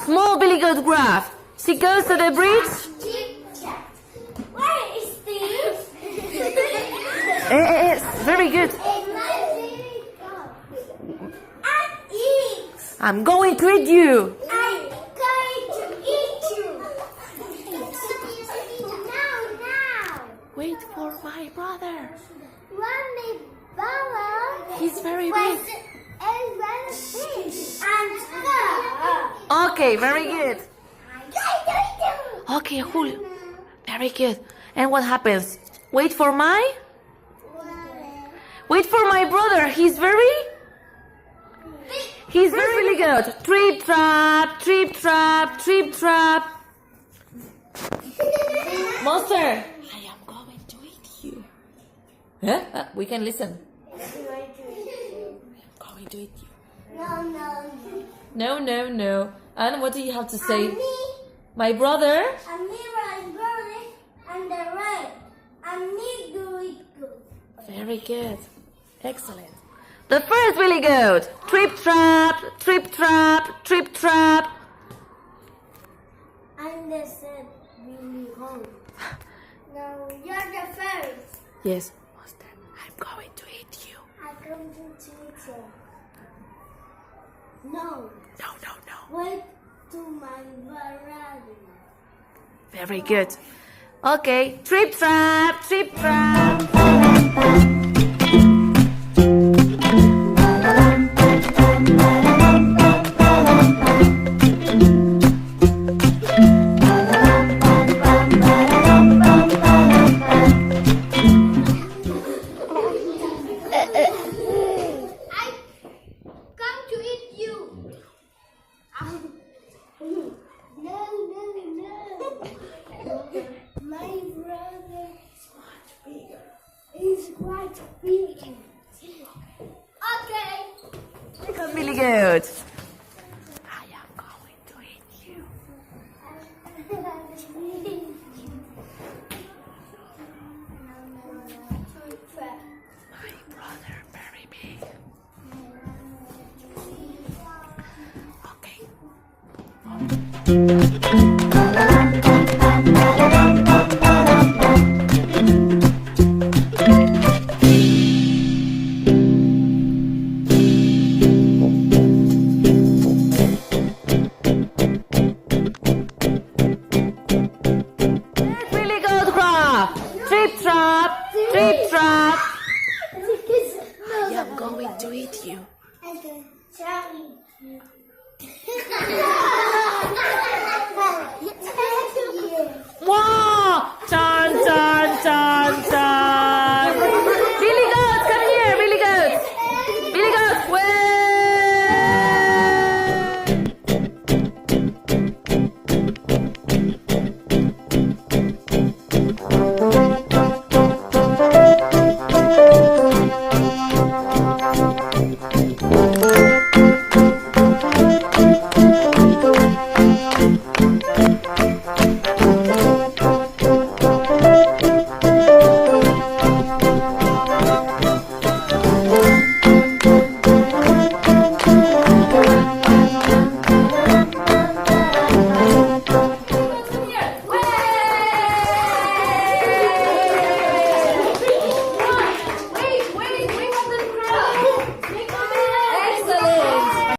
Small Billy Goat Graph. She goes to the bridge. Where is Steve? Very good. I'm going to eat you. I'm going to eat you. Now. Wait for my brother. Mommy, Baba. He's very big. And Okay, very good. Okay, Julio. Very good. And what happens? Wait for my brother. He's very really good. Trip trap, trip trap, trip trap. Monster, I am going to eat you. Huh? We can listen. I'm going to eat you. No. And what do you have to say? My brother. And the red. And me do it good. Very good. Excellent. The first really good. Trip trap, trip trap, trip trap. And the said really home. No, you're the first. Yes, Monster. I'm going to eat you. I'm going to eat you. No. No. Wait to my variety. Very good. Okay. Trip trap, trip trap. My brother is much bigger. He's quite big. Okay. Really good. I am going to eat you. My brother, very big. Really good, Graph. Trip trap, trip trap. I am going to eat you. Wow! Chan chan.